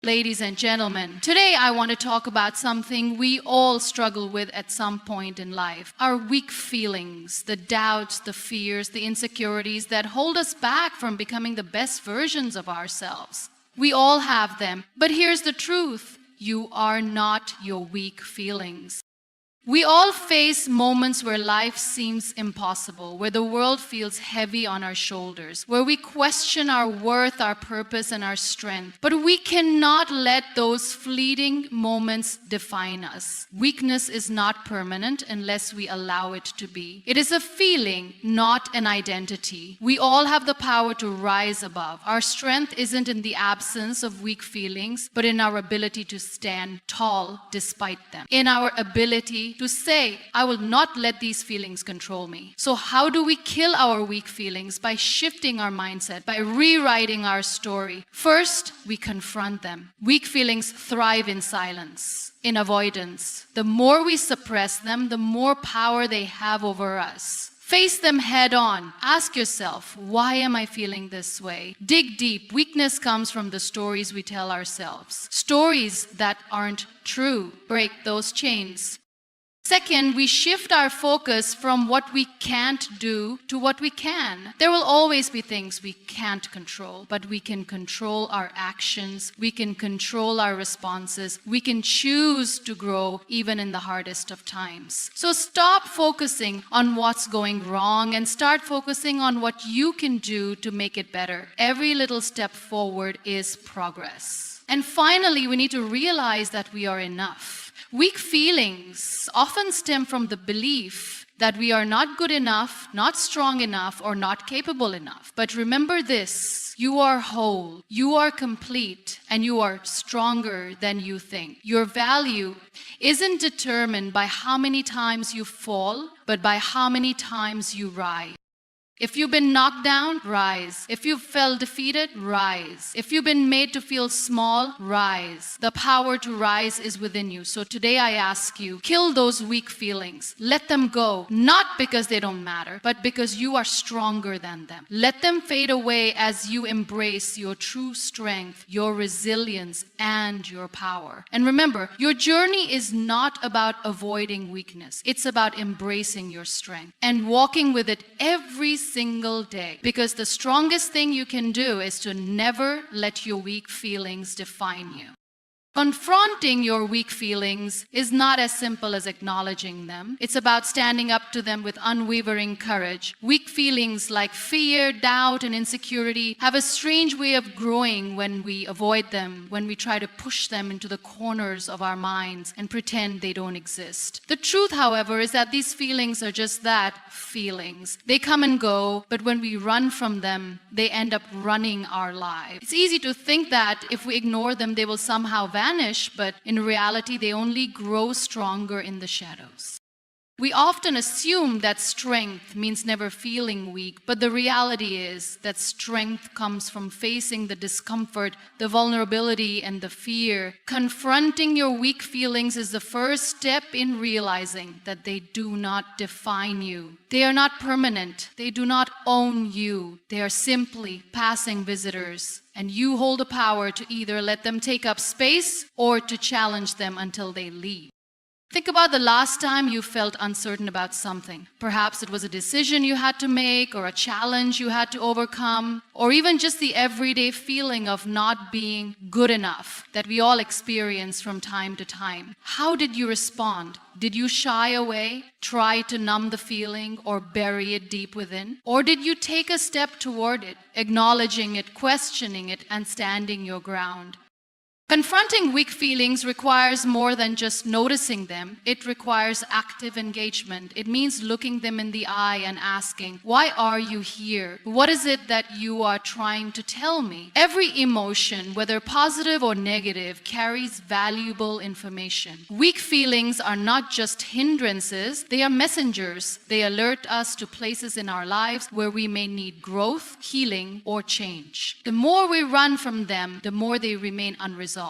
Ladies and gentlemen, today I want to talk about something we all struggle with at some point in life. Our weak feelings, the doubts, the fears, the insecurities that hold us back from becoming the best versions of ourselves. We all have them, but here's the truth. You are not your weak feelings. We all face moments where life seems impossible, where the world feels heavy on our shoulders, where we question our worth, our purpose, and our strength. But we cannot let those fleeting moments define us. Weakness is not permanent unless we allow it to be. It is a feeling, not an identity. We all have the power to rise above. Our strength isn't in the absence of weak feelings, but in our ability to stand tall despite them. In our ability to say, I will not let these feelings control me. So how do we kill our weak feelings? By shifting our mindset, by rewriting our story. First, we confront them. Weak feelings thrive in silence, in avoidance. The more we suppress them, the more power they have over us. Face them head on. Ask yourself, why am I feeling this way? Dig deep. Weakness comes from the stories we tell ourselves. Stories that aren't true. Break those chains. Second, we shift our focus from what we can't do to what we can. There will always be things we can't control, but we can control our actions, we can control our responses, we can choose to grow even in the hardest of times. So stop focusing on what's going wrong and start focusing on what you can do to make it better. Every little step forward is progress. And finally, we need to realize that we are enough. Weak feelings often stem from the belief that we are not good enough, not strong enough, or not capable enough. But remember this, you are whole, you are complete, and you are stronger than you think. Your value isn't determined by how many times you fall, but by how many times you rise. If you've been knocked down, rise. If you felt defeated, rise. If you've been made to feel small, rise. The power to rise is within you. So today I ask you, kill those weak feelings. Let them go, not because they don't matter, but because you are stronger than them. Let them fade away as you embrace your true strength, your resilience, and your power. And remember, your journey is not about avoiding weakness. It's about embracing your strength and walking with it every single day, because the strongest thing you can do is to never let your weak feelings define you. Confronting your weak feelings is not as simple as acknowledging them. It's about standing up to them with unwavering courage. Weak feelings like fear, doubt, and insecurity have a strange way of growing when we avoid them, when we try to push them into the corners of our minds and pretend they don't exist. The truth, however, is that these feelings are just that, feelings. They come and go, but when we run from them, they end up running our lives. It's easy to think that if we ignore them, they will somehow vanish, but in reality, they only grow stronger in the shadows. We often assume that strength means never feeling weak, but the reality is that strength comes from facing the discomfort, the vulnerability, and the fear. Confronting your weak feelings is the first step in realizing that they do not define you. They are not permanent. They do not own you. They are simply passing visitors. And you hold the power to either let them take up space or to challenge them until they leave. Think about the last time you felt uncertain about something. Perhaps it was a decision you had to make, or a challenge you had to overcome, or even just the everyday feeling of not being good enough that we all experience from time to time. How did you respond? Did you shy away, try to numb the feeling, or bury it deep within? Or did you take a step toward it, acknowledging it, questioning it, and standing your ground? Confronting weak feelings requires more than just noticing them. It requires active engagement. It means looking them in the eye and asking, why are you here? What is it that you are trying to tell me? Every emotion, whether positive or negative, carries valuable information. Weak feelings are not just hindrances, they are messengers. They alert us to places in our lives where we may need growth, healing, or change. The more we run from them, the more they remain unresolved.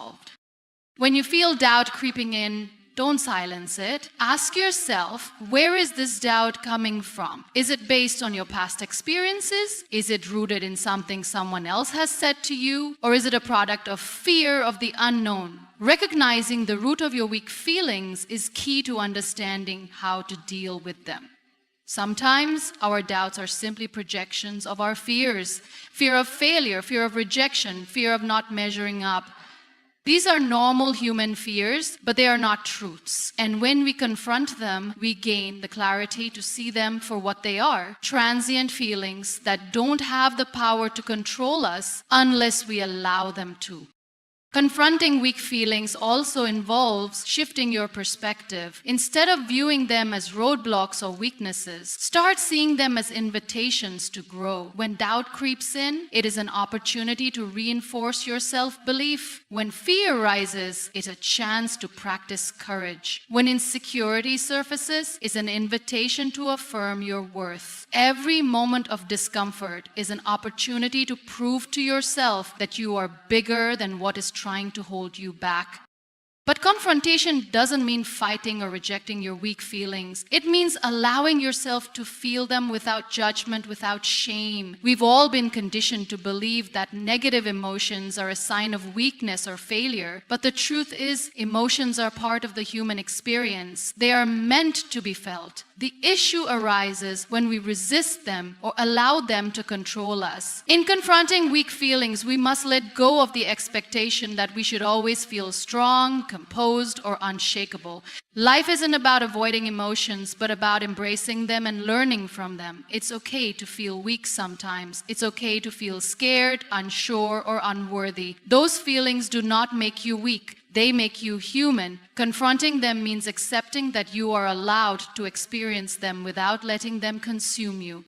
When you feel doubt creeping in, Don't silence it. Ask yourself, where is this doubt coming from? Is it based on your past experiences? Is it rooted in something someone else has said to you? Or is it a product of fear of the unknown? Recognizing the root of your weak feelings is key to understanding how to deal with them. Sometimes our doubts are simply projections of our fears. Fear of failure, fear of rejection, fear of not measuring up. These are normal human fears, but they are not truths. And when we confront them, we gain the clarity to see them for what they are: transient feelings that don't have the power to control us unless we allow them to. Confronting weak feelings also involves shifting your perspective. Instead of viewing them as roadblocks or weaknesses, start seeing them as invitations to grow. When doubt creeps in, it is an opportunity to reinforce your self-belief. When fear rises, it's a chance to practice courage. When insecurity surfaces, it's an invitation to affirm your worth. Every moment of discomfort is an opportunity to prove to yourself that you are bigger than what is trying to hold you back. But confrontation doesn't mean fighting or rejecting your weak feelings. It means allowing yourself to feel them without judgment, without shame. We've all been conditioned to believe that negative emotions are a sign of weakness or failure. But the truth is, emotions are part of the human experience. They are meant to be felt. The issue arises when we resist them or allow them to control us. In confronting weak feelings, we must let go of the expectation that we should always feel strong, composed, or unshakable. Life isn't about avoiding emotions, but about embracing them and learning from them. It's okay to feel weak sometimes. It's okay to feel scared, unsure, or unworthy. Those feelings do not make you weak. They make you human. Confronting them means accepting that you are allowed to experience them without letting them consume you.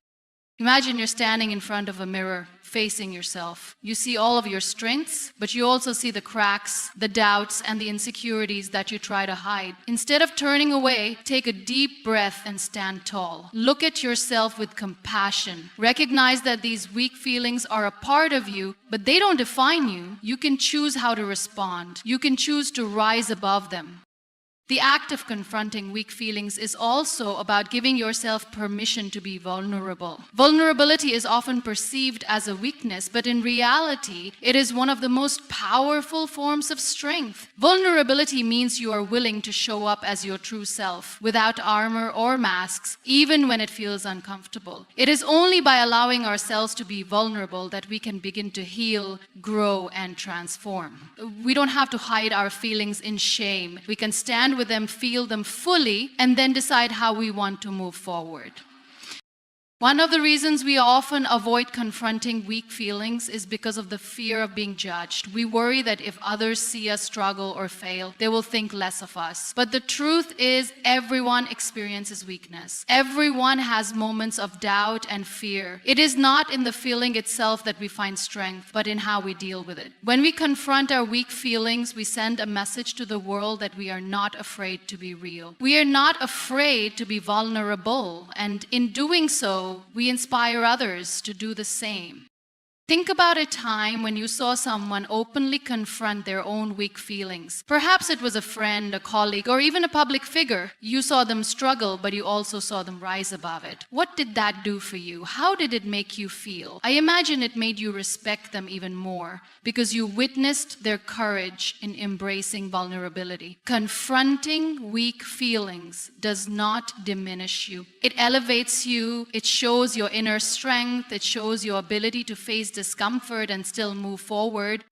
Imagine you're standing in front of a mirror, facing yourself. You see all of your strengths, but you also see the cracks, the doubts, and the insecurities that you try to hide. Instead of turning away, take a deep breath and stand tall. Look at yourself with compassion. Recognize that these weak feelings are a part of you, but they don't define you. You can choose how to respond. You can choose to rise above them. The act of confronting weak feelings is also about giving yourself permission to be vulnerable. Vulnerability is often perceived as a weakness, but in reality, it is one of the most powerful forms of strength. Vulnerability means you are willing to show up as your true self, without armor or masks, even when it feels uncomfortable. It is only by allowing ourselves to be vulnerable that we can begin to heal, grow, and transform. We don't have to hide our feelings in shame. We can stand with them, feel them fully, and then decide how we want to move forward. One of the reasons we often avoid confronting weak feelings is because of the fear of being judged. We worry that if others see us struggle or fail, they will think less of us. But the truth is, everyone experiences weakness. Everyone has moments of doubt and fear. It is not in the feeling itself that we find strength, but in how we deal with it. When we confront our weak feelings, we send a message to the world that we are not afraid to be real. We are not afraid to be vulnerable, and in doing so, we inspire others to do the same. Think about a time when you saw someone openly confront their own weak feelings. Perhaps it was a friend, a colleague, or even a public figure. You saw them struggle, but you also saw them rise above it. What did that do for you? How did it make you feel? I imagine it made you respect them even more because you witnessed their courage in embracing vulnerability. Confronting weak feelings does not diminish you. It elevates you. It shows your inner strength. It shows your ability to face discomfort and still move forward.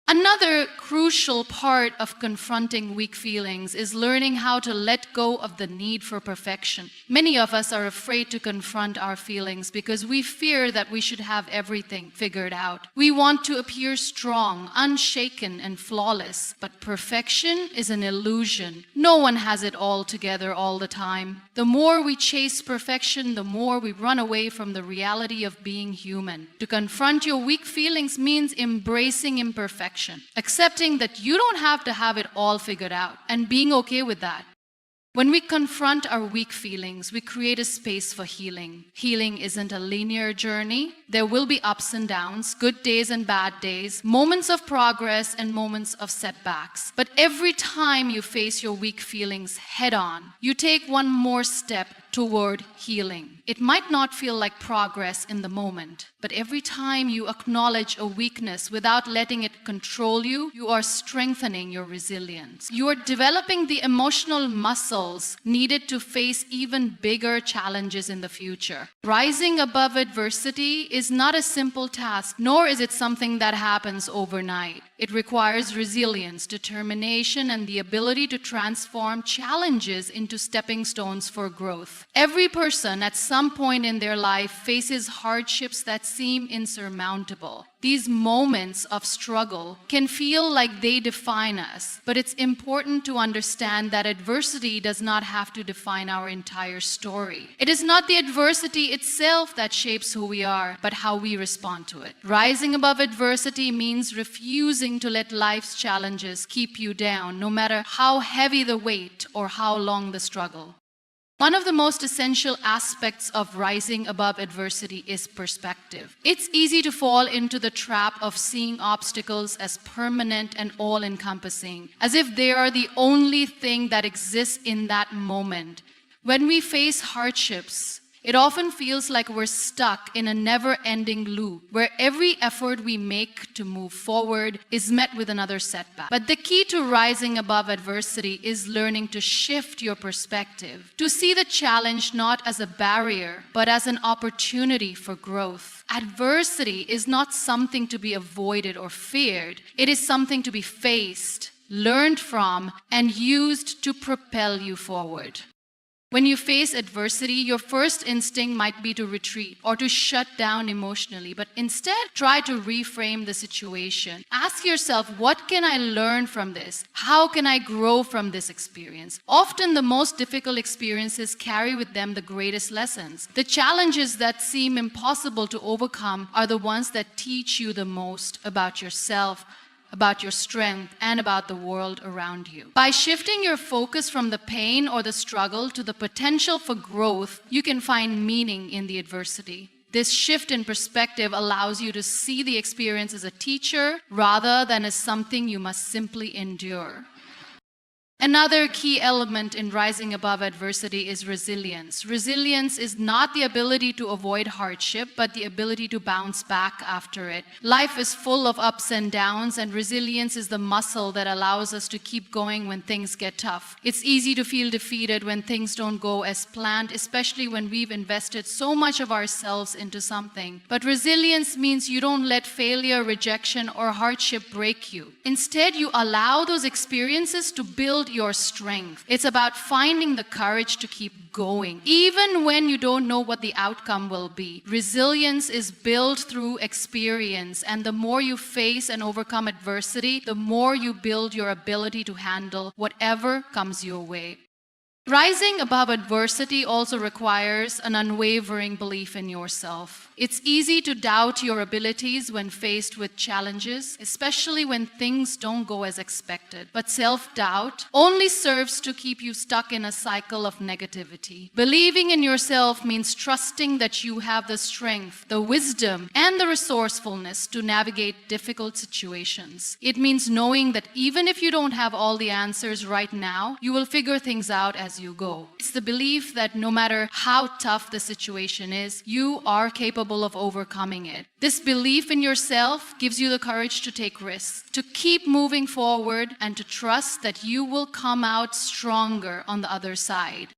Another crucial part of confronting weak feelings is learning how to let go of the need for perfection. Many of us are afraid to confront our feelings because we fear that we should have everything figured out. We want to appear strong, unshaken, and flawless, but perfection is an illusion. No one has it all together all the time. The more we chase perfection, the more we run away from the reality of being human. To confront your weak feelings means embracing imperfection. Accepting that you don't have to have it all figured out and being okay with that. When we confront our weak feelings, we create a space for healing. Healing isn't a linear journey. There will be ups and downs, good days and bad days, moments of progress and moments of setbacks. But every time you face your weak feelings head on, you take one more step toward healing. It might not feel like progress in the moment, but every time you acknowledge a weakness without letting it control you, you are strengthening your resilience. You are developing the emotional muscles needed to face even bigger challenges in the future. Rising above adversity is not a simple task, nor is it something that happens overnight. It requires resilience, determination, and the ability to transform challenges into stepping stones for growth. Every person at some point in their life faces hardships that seem insurmountable. These moments of struggle can feel like they define us, but it's important to understand that adversity does not have to define our entire story. It is not the adversity itself that shapes who we are, but how we respond to it. Rising above adversity means refusing to let life's challenges keep you down, no matter how heavy the weight or how long the struggle. One of the most essential aspects of rising above adversity is perspective. It's easy to fall into the trap of seeing obstacles as permanent and all-encompassing, as if they are the only thing that exists in that moment. When we face hardships, it often feels like we're stuck in a never-ending loop where every effort we make to move forward is met with another setback. But the key to rising above adversity is learning to shift your perspective, to see the challenge not as a barrier, but as an opportunity for growth. Adversity is not something to be avoided or feared. It is something to be faced, learned from, and used to propel you forward. When you face adversity, your first instinct might be to retreat or to shut down emotionally, but instead try to reframe the situation. Ask yourself, what can I learn from this? How can I grow from this experience? Often the most difficult experiences carry with them the greatest lessons. The challenges that seem impossible to overcome are the ones that teach you the most about yourself, about your strength, and about the world around you. By shifting your focus from the pain or the struggle to the potential for growth, you can find meaning in the adversity. This shift in perspective allows you to see the experience as a teacher rather than as something you must simply endure. Another key element in rising above adversity is resilience. Resilience is not the ability to avoid hardship, but the ability to bounce back after it. Life is full of ups and downs, and resilience is the muscle that allows us to keep going when things get tough. It's easy to feel defeated when things don't go as planned, especially when we've invested so much of ourselves into something. But resilience means you don't let failure, rejection, or hardship break you. Instead, you allow those experiences to build your strength. It's about finding the courage to keep going, even when you don't know what the outcome will be. Resilience is built through experience, and the more you face and overcome adversity, the more you build your ability to handle whatever comes your way. Rising above adversity also requires an unwavering belief in yourself. It's easy to doubt your abilities when faced with challenges, especially when things don't go as expected. But self-doubt only serves to keep you stuck in a cycle of negativity. Believing in yourself means trusting that you have the strength, the wisdom, and the resourcefulness to navigate difficult situations. It means knowing that even if you don't have all the answers right now, you will figure things out as you go. It's the belief that no matter how tough the situation is, you are capable of overcoming it. This belief in yourself gives you the courage to take risks, to keep moving forward, and to trust that you will come out stronger on the other side.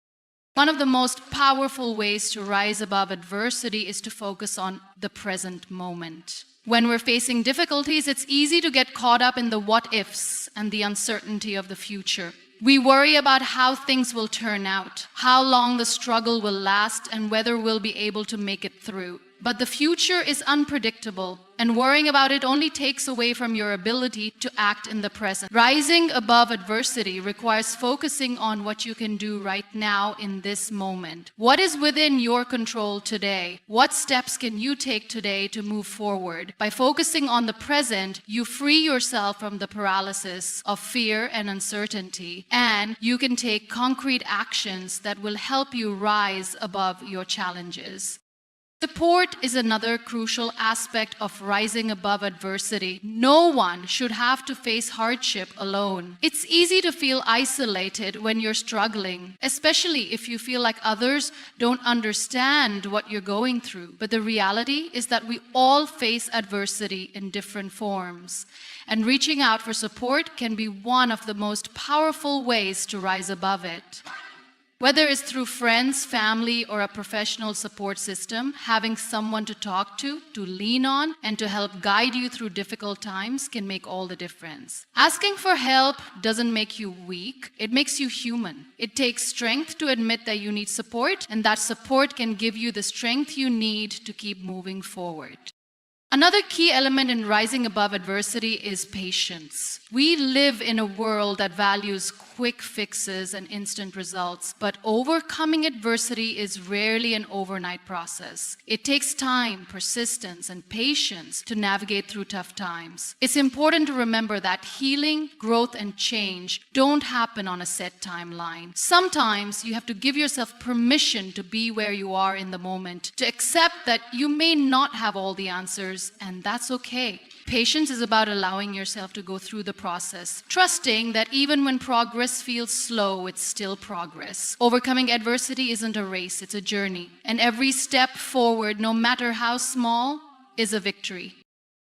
One of the most powerful ways to rise above adversity is to focus on the present moment. When we're facing difficulties, it's easy to get caught up in the what-ifs and the uncertainty of the future. We worry about how things will turn out, how long the struggle will last, and whether we'll be able to make it through. But the future is unpredictable, and worrying about it only takes away from your ability to act in the present. Rising above adversity requires focusing on what you can do right now in this moment. What is within your control today? What steps can you take today to move forward? By focusing on the present, you free yourself from the paralysis of fear and uncertainty, and you can take concrete actions that will help you rise above your challenges. Support is another crucial aspect of rising above adversity. No one should have to face hardship alone. It's easy to feel isolated when you're struggling, especially if you feel like others don't understand what you're going through. But the reality is that we all face adversity in different forms, and reaching out for support can be one of the most powerful ways to rise above it. Whether it's through friends, family, or a professional support system, having someone to talk to lean on, and to help guide you through difficult times can make all the difference. Asking for help doesn't make you weak, it makes you human. It takes strength to admit that you need support, and that support can give you the strength you need to keep moving forward. Another key element in rising above adversity is patience. We live in a world that values quick fixes and instant results, but overcoming adversity is rarely an overnight process. It takes time, persistence, and patience to navigate through tough times. It's important to remember that healing, growth, and change don't happen on a set timeline. Sometimes you have to give yourself permission to be where you are in the moment, to accept that you may not have all the answers, and that's okay. Patience is about allowing yourself to go through the process, trusting that even when progress feels slow, it's still progress. Overcoming adversity isn't a race, it's a journey. And every step forward, no matter how small, is a victory.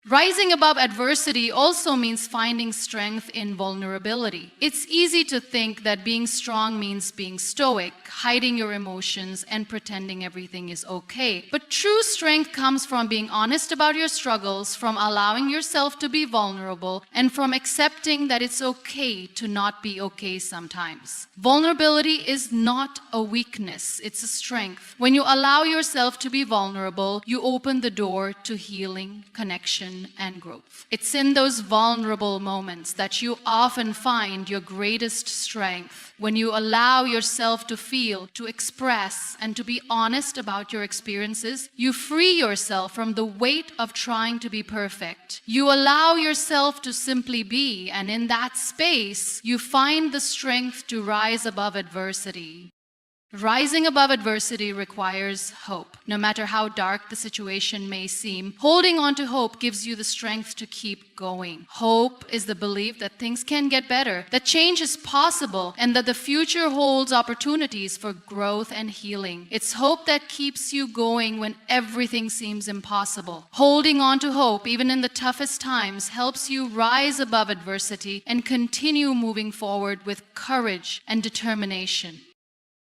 Rising above adversity also means finding strength in vulnerability. It's easy to think that being strong means being stoic, hiding your emotions, and pretending everything is okay. But true strength comes from being honest about your struggles, from allowing yourself to be vulnerable, and from accepting that it's okay to not be okay sometimes. Vulnerability is not a weakness, it's a strength. When you allow yourself to be vulnerable, you open the door to healing, connection, and growth. It's in those vulnerable moments that you often find your greatest strength. When you allow yourself to feel, to express, and to be honest about your experiences, you free yourself from the weight of trying to be perfect. You allow yourself to simply be, and in that space, you find the strength to rise above adversity. Rising above adversity requires hope. No matter how dark the situation may seem, holding on to hope gives you the strength to keep going. Hope is the belief that things can get better, that change is possible, and that the future holds opportunities for growth and healing. It's hope that keeps you going when everything seems impossible. Holding on to hope, even in the toughest times, helps you rise above adversity and continue moving forward with courage and determination.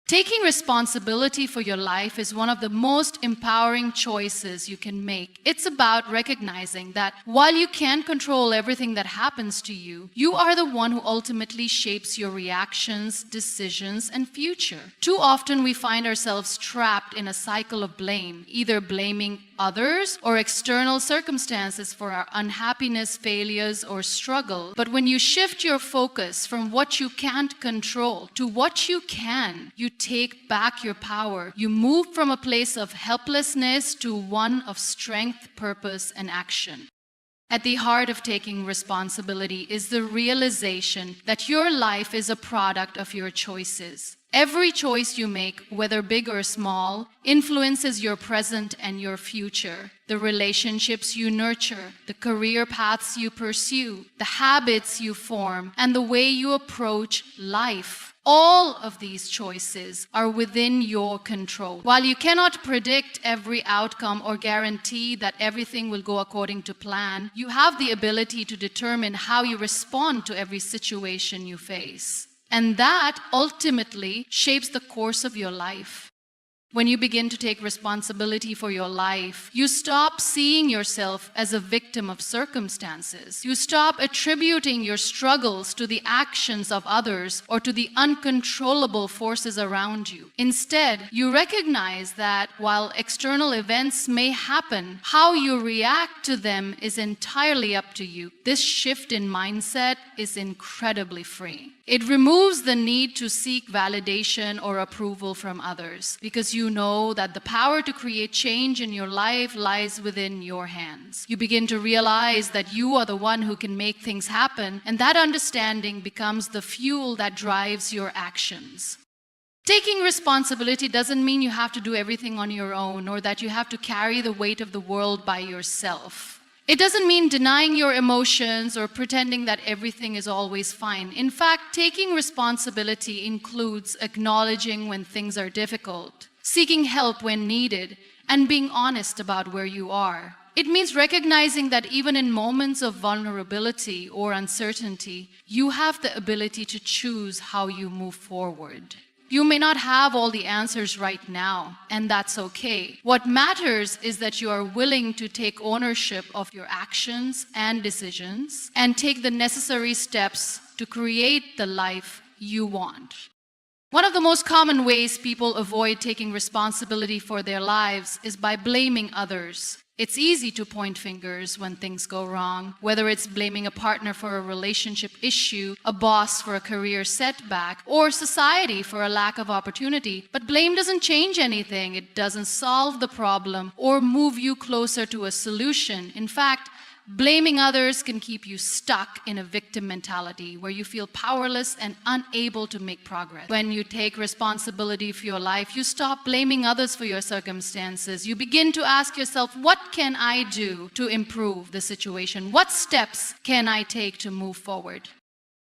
Taking responsibility for your life is one of the most empowering choices you can make. It's about recognizing that while you can't control everything that happens to you, you are the one who ultimately shapes your reactions, decisions, and future. Too often we find ourselves trapped in a cycle of blame, either blaming others or external circumstances for our unhappiness, failures, or struggle. But when you shift your focus from what you can't control to what you can, you take back your power. You move from a place of helplessness to one of strength, purpose, and action. At the heart of taking responsibility is the realization that your life is a product of your choices. Every choice you make, whether big or small, influences your present and your future. The relationships you nurture, the career paths you pursue, the habits you form, and the way you approach life. All of these choices are within your control. While you cannot predict every outcome or guarantee that everything will go according to plan, you have the ability to determine how you respond to every situation you face. And that ultimately shapes the course of your life. When you begin to take responsibility for your life, you stop seeing yourself as a victim of circumstances. You stop attributing your struggles to the actions of others or to the uncontrollable forces around you. Instead, you recognize that while external events may happen, how you react to them is entirely up to you. This shift in mindset is incredibly freeing. It removes the need to seek validation or approval from others because you know that the power to create change in your life lies within your hands. You begin to realize that you are the one who can make things happen, and that understanding becomes the fuel that drives your actions. Taking responsibility doesn't mean you have to do everything on your own or that you have to carry the weight of the world by yourself. It doesn't mean denying your emotions or pretending that everything is always fine. In fact, taking responsibility includes acknowledging when things are difficult, seeking help when needed, and being honest about where you are. It means recognizing that even in moments of vulnerability or uncertainty, you have the ability to choose how you move forward. You may not have all the answers right now, and that's okay. What matters is that you are willing to take ownership of your actions and decisions and take the necessary steps to create the life you want. One of the most common ways people avoid taking responsibility for their lives is by blaming others. It's easy to point fingers when things go wrong, whether it's blaming a partner for a relationship issue, a boss for a career setback, or society for a lack of opportunity. But blame doesn't change anything. It doesn't solve the problem or move you closer to a solution. In fact, blaming others can keep you stuck in a victim mentality where you feel powerless and unable to make progress. When you take responsibility for your life, you stop blaming others for your circumstances. You begin to ask yourself, what can I do to improve the situation? What steps can I take to move forward?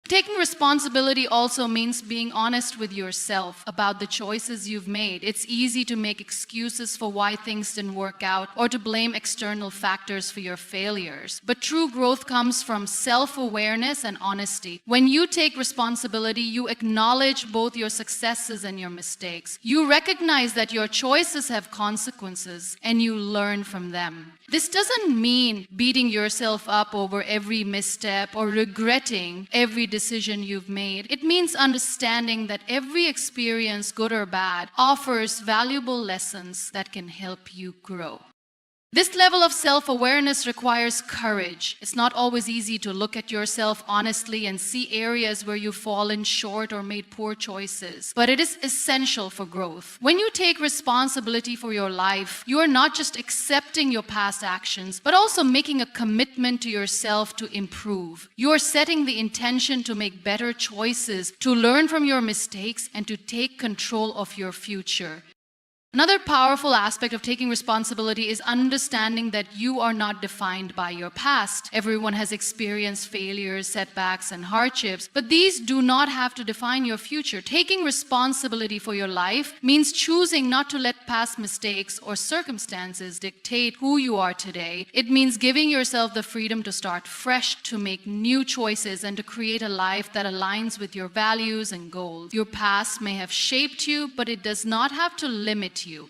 Taking responsibility also means being honest with yourself about the choices you've made. It's easy to make excuses for why things didn't work out or to blame external factors for your failures. But true growth comes from self-awareness and honesty. When you take responsibility, you acknowledge both your successes and your mistakes. You recognize that your choices have consequences and you learn from them. This doesn't mean beating yourself up over every misstep or regretting every decision you've made. It means understanding that every experience, good or bad, offers valuable lessons that can help you grow. This level of self-awareness requires courage. It's not always easy to look at yourself honestly and see areas where you've fallen short or made poor choices, but it is essential for growth. When you take responsibility for your life, you are not just accepting your past actions, but also making a commitment to yourself to improve. You are setting the intention to make better choices, to learn from your mistakes, and to take control of your future. Another powerful aspect of taking responsibility is understanding that you are not defined by your past. Everyone has experienced failures, setbacks, and hardships, but these do not have to define your future. Taking responsibility for your life means choosing not to let past mistakes or circumstances dictate who you are today. It means giving yourself the freedom to start fresh, to make new choices, and to create a life that aligns with your values and goals. Your past may have shaped you, but it does not have to limit you.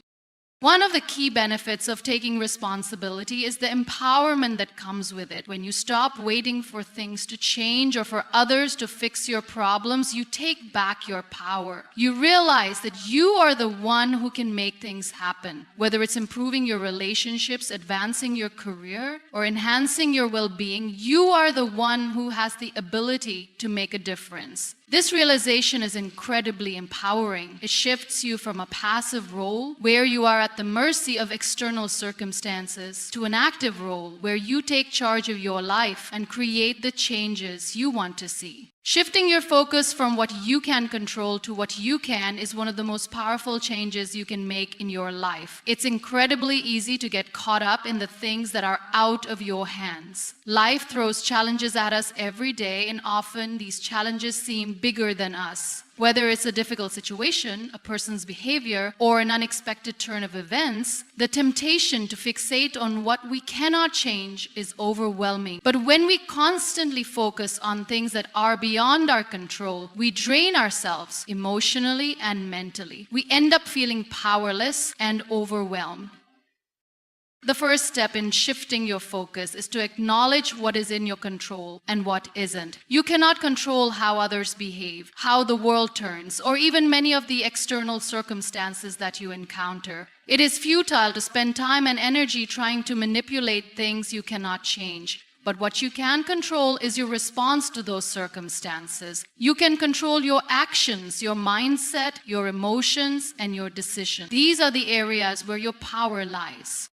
One of the key benefits of taking responsibility is the empowerment that comes with it. When you stop waiting for things to change or for others to fix your problems, you take back your power. You realize that you are the one who can make things happen. Whether it's improving your relationships, advancing your career, or enhancing your well-being, you are the one who has the ability to make a difference. This realization is incredibly empowering. It shifts you from a passive role where you are at the mercy of external circumstances to an active role where you take charge of your life and create the changes you want to see. Shifting your focus from what you can control to what you can is one of the most powerful changes you can make in your life. It's incredibly easy to get caught up in the things that are out of your hands. Life throws challenges at us every day, and often these challenges seem bigger than us. Whether it's a difficult situation, a person's behavior, or an unexpected turn of events, the temptation to fixate on what we cannot change is overwhelming. But when we constantly focus on things that are beyond our control, we drain ourselves emotionally and mentally. We end up feeling powerless and overwhelmed. The first step in shifting your focus is to acknowledge what is in your control and what isn't. You cannot control how others behave, how the world turns, or even many of the external circumstances that you encounter. It is futile to spend time and energy trying to manipulate things you cannot change. But what you can control is your response to those circumstances. You can control your actions, your mindset, your emotions, and your decisions. These are the areas where your power lies.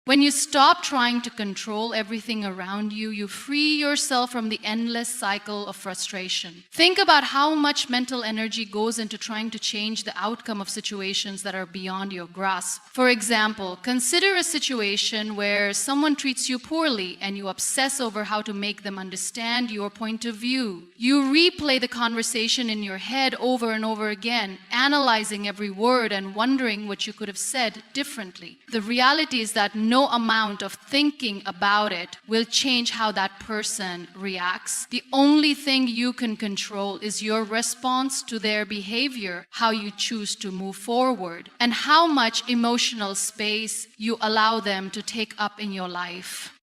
When you stop trying to control everything around you, you free yourself from the endless cycle of frustration. Think about how much mental energy goes into trying to change the outcome of situations that are beyond your grasp. For example, consider a situation where someone treats you poorly and you obsess over how to make them understand your point of view. You replay the conversation in your head over and over again, analyzing every word and wondering what you could have said differently. The reality is that no amount of thinking about it will change how that person reacts. The only thing you can control is your response to their behavior, how you choose to move forward, and how much emotional space you allow them to take up in your life.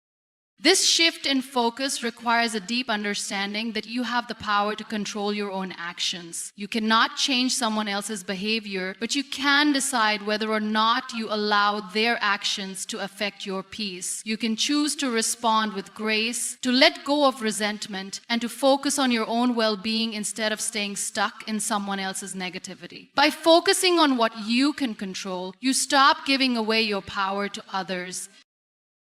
This shift in focus requires a deep understanding that you have the power to control your own actions. You cannot change someone else's behavior, but you can decide whether or not you allow their actions to affect your peace. You can choose to respond with grace, to let go of resentment, and to focus on your own well-being instead of staying stuck in someone else's negativity. By focusing on what you can control, you stop giving away your power to others.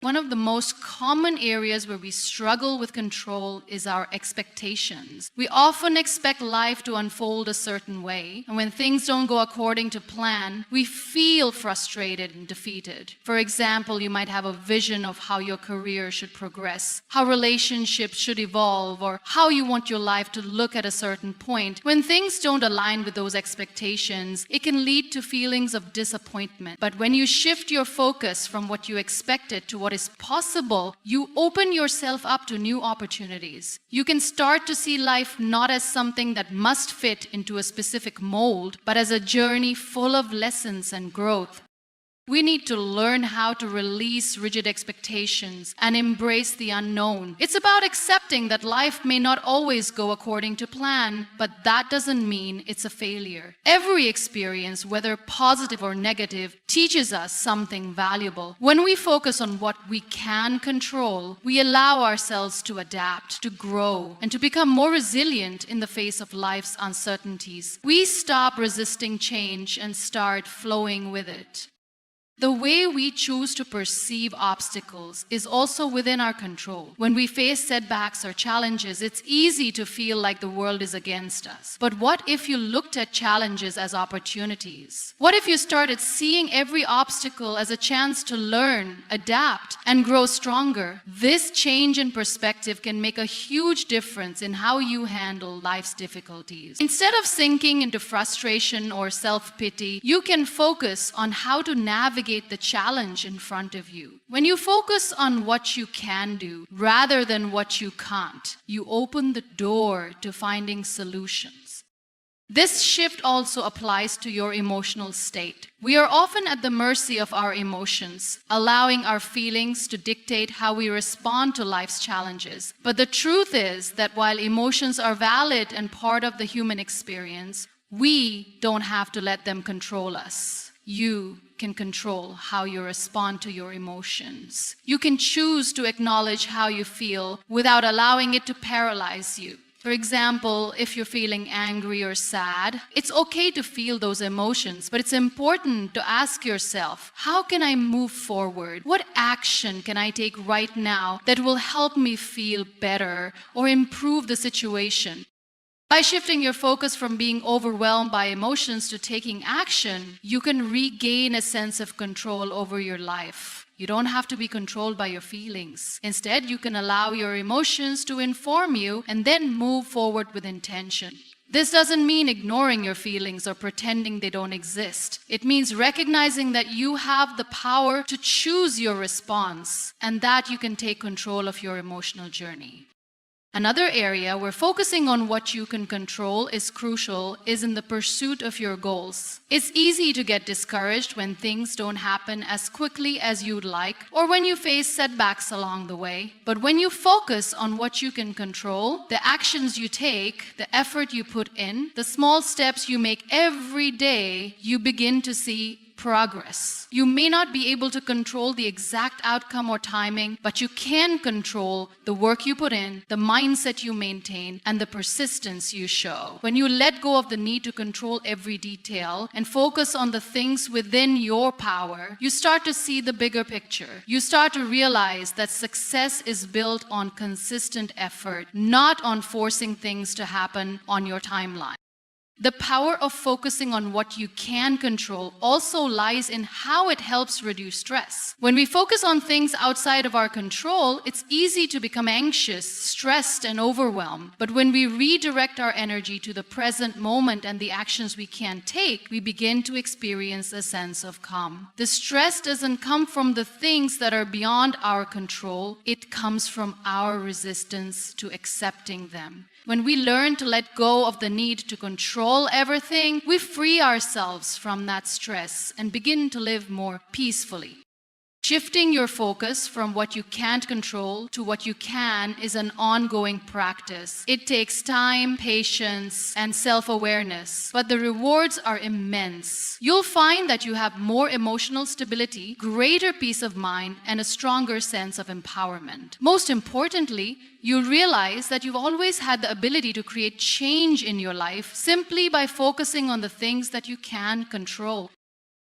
One of the most common areas where we struggle with control is our expectations. We often expect life to unfold a certain way, and when things don't go according to plan, we feel frustrated and defeated. For example, you might have a vision of how your career should progress, how relationships should evolve, or how you want your life to look at a certain point. When things don't align with those expectations, it can lead to feelings of disappointment. But when you shift your focus from what you expected to what is possible, you open yourself up to new opportunities. You can start to see life not as something that must fit into a specific mold, but as a journey full of lessons and growth. We need to learn how to release rigid expectations and embrace the unknown. It's about accepting that life may not always go according to plan, but that doesn't mean it's a failure. Every experience, whether positive or negative, teaches us something valuable. When we focus on what we can control, we allow ourselves to adapt, to grow, and to become more resilient in the face of life's uncertainties. We stop resisting change and start flowing with it. The way we choose to perceive obstacles is also within our control. When we face setbacks or challenges, it's easy to feel like the world is against us. But what if you looked at challenges as opportunities? What if you started seeing every obstacle as a chance to learn, adapt, and grow stronger? This change in perspective can make a huge difference in how you handle life's difficulties. Instead of sinking into frustration or self-pity, you can focus on how to navigate the challenge in front of you. When you focus on what you can do rather than what you can't, you open the door to finding solutions. This shift also applies to your emotional state. We are often at the mercy of our emotions, allowing our feelings to dictate how we respond to life's challenges. But the truth is that while emotions are valid and part of the human experience, we don't have to let them control us. You can control how you respond to your emotions. You can choose to acknowledge how you feel without allowing it to paralyze you. For example, if you're feeling angry or sad, it's okay to feel those emotions, but it's important to ask yourself, how can I move forward? What action can I take right now that will help me feel better or improve the situation? By shifting your focus from being overwhelmed by emotions to taking action, you can regain a sense of control over your life. You don't have to be controlled by your feelings. Instead, you can allow your emotions to inform you and then move forward with intention. This doesn't mean ignoring your feelings or pretending they don't exist. It means recognizing that you have the power to choose your response and that you can take control of your emotional journey. Another area where focusing on what you can control is crucial is in the pursuit of your goals. It's easy to get discouraged when things don't happen as quickly as you'd like or when you face setbacks along the way. But when you focus on what you can control, the actions you take, the effort you put in, the small steps you make every day, you begin to see progress. You may not be able to control the exact outcome or timing, but you can control the work you put in, the mindset you maintain, and the persistence you show. When you let go of the need to control every detail and focus on the things within your power, you start to see the bigger picture. You start to realize that success is built on consistent effort, not on forcing things to happen on your timeline. The power of focusing on what you can control also lies in how it helps reduce stress. When we focus on things outside of our control, it's easy to become anxious, stressed, and overwhelmed. But when we redirect our energy to the present moment and the actions we can take, we begin to experience a sense of calm. The stress doesn't come from the things that are beyond our control. It comes from our resistance to accepting them. When we learn to let go of the need to control everything, we free ourselves from that stress and begin to live more peacefully. Shifting your focus from what you can't control to what you can is an ongoing practice. It takes time, patience, and self-awareness, but the rewards are immense. You'll find that you have more emotional stability, greater peace of mind, and a stronger sense of empowerment. Most importantly, you'll realize that you've always had the ability to create change in your life simply by focusing on the things that you can control.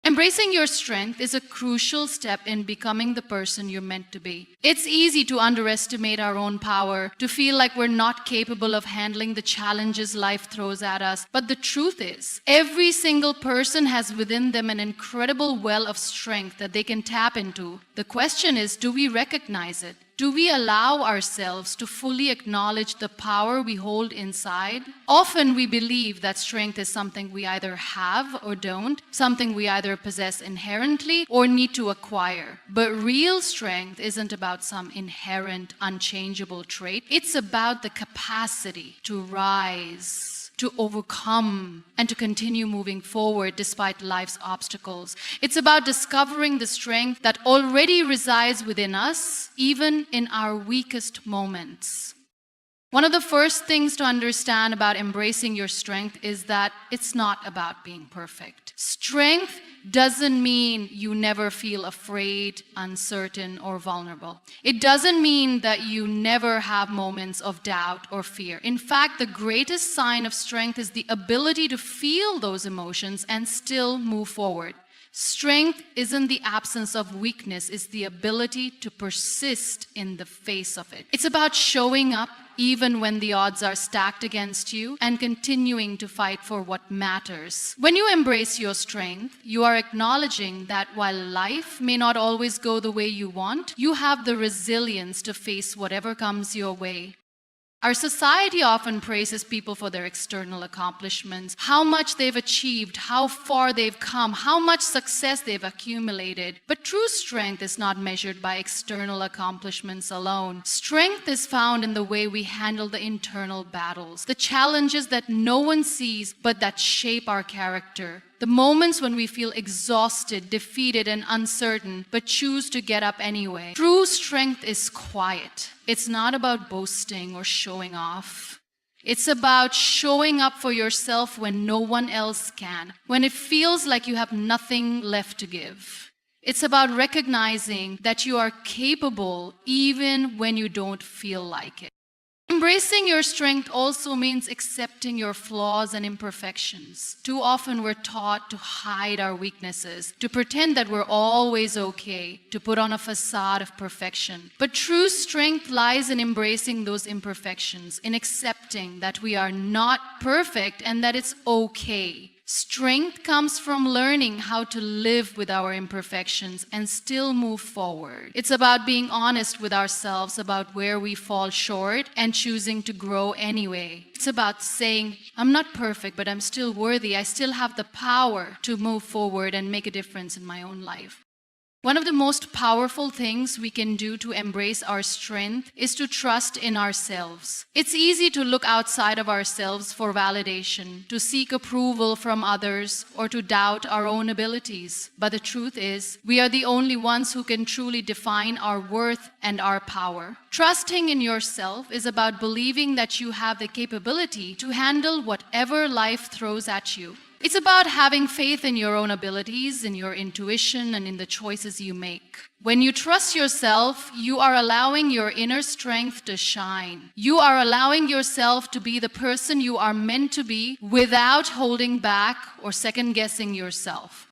Embracing your strength is a crucial step in becoming the person you're meant to be. It's easy to underestimate our own power, to feel like we're not capable of handling the challenges life throws at us. But the truth is, every single person has within them an incredible well of strength that they can tap into. The question is, do we recognize it? Do we allow ourselves to fully acknowledge the power we hold inside? Often we believe that strength is something we either have or don't, something we either possess inherently or need to acquire. But real strength isn't about some inherent, unchangeable trait. It's about the capacity to rise, to overcome, and to continue moving forward despite life's obstacles. It's about discovering the strength that already resides within us, even in our weakest moments. One of the first things to understand about embracing your strength is that it's not about being perfect. Strength doesn't mean you never feel afraid, uncertain, or vulnerable. It doesn't mean that you never have moments of doubt or fear. In fact, the greatest sign of strength is the ability to feel those emotions and still move forward. Strength isn't the absence of weakness, it's the ability to persist in the face of it. It's about showing up even when the odds are stacked against you and continuing to fight for what matters. When you embrace your strength, you are acknowledging that while life may not always go the way you want, you have the resilience to face whatever comes your way. Our society often praises people for their external accomplishments, how much they've achieved, how far they've come, how much success they've accumulated. But true strength is not measured by external accomplishments alone. Strength is found in the way we handle the internal battles, the challenges that no one sees but that shape our character. The moments when we feel exhausted, defeated, and uncertain, but choose to get up anyway. True strength is quiet. It's not about boasting or showing off. It's about showing up for yourself when no one else can, when it feels like you have nothing left to give. It's about recognizing that you are capable even when you don't feel like it. Embracing your strength also means accepting your flaws and imperfections. Too often we're taught to hide our weaknesses, to pretend that we're always okay, to put on a facade of perfection. But true strength lies in embracing those imperfections, in accepting that we are not perfect and that it's okay. Strength comes from learning how to live with our imperfections and still move forward. It's about being honest with ourselves about where we fall short and choosing to grow anyway. It's about saying, I'm not perfect, but I'm still worthy. I still have the power to move forward and make a difference in my own life. One of the most powerful things we can do to embrace our strength is to trust in ourselves. It's easy to look outside of ourselves for validation, to seek approval from others, or to doubt our own abilities. But the truth is, we are the only ones who can truly define our worth and our power. Trusting in yourself is about believing that you have the capability to handle whatever life throws at you. It's about having faith in your own abilities, in your intuition, and in the choices you make. When you trust yourself, you are allowing your inner strength to shine. You are allowing yourself to be the person you are meant to be without holding back or second-guessing yourself.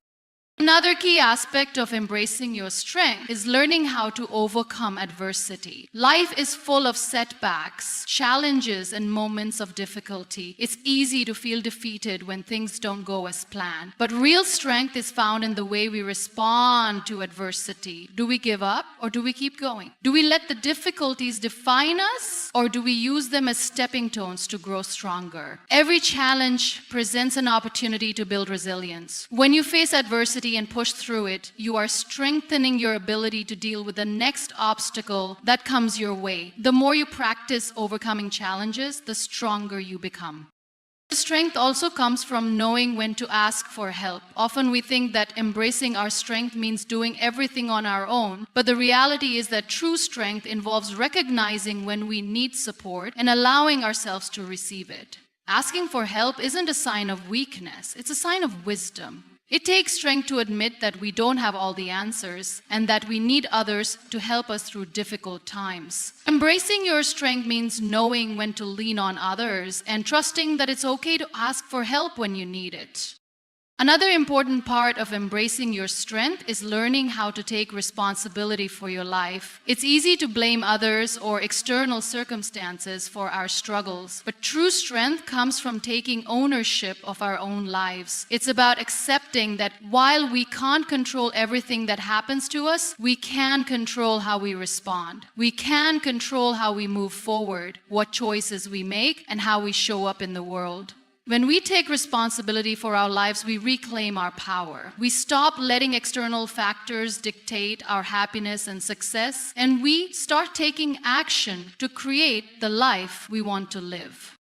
Another key aspect of embracing your strength is learning how to overcome adversity. Life is full of setbacks, challenges, and moments of difficulty. It's easy to feel defeated when things don't go as planned. But real strength is found in the way we respond to adversity. Do we give up or do we keep going? Do we let the difficulties define us or do we use them as stepping stones to grow stronger? Every challenge presents an opportunity to build resilience. When you face adversity and push through it, you are strengthening your ability to deal with the next obstacle that comes your way. The more you practice overcoming challenges, the stronger you become. Strength also comes from knowing when to ask for help. Often we think that embracing our strength means doing everything on our own, but the reality is that true strength involves recognizing when we need support and allowing ourselves to receive it. Asking for help isn't a sign of weakness, it's a sign of wisdom. It takes strength to admit that we don't have all the answers and that we need others to help us through difficult times. Embracing your strength means knowing when to lean on others and trusting that it's okay to ask for help when you need it. Another important part of embracing your strength is learning how to take responsibility for your life. It's easy to blame others or external circumstances for our struggles, but true strength comes from taking ownership of our own lives. It's about accepting that while we can't control everything that happens to us, we can control how we respond. We can control how we move forward, what choices we make, and how we show up in the world. When we take responsibility for our lives, we reclaim our power. We stop letting external factors dictate our happiness and success, and we start taking action to create the life we want to live.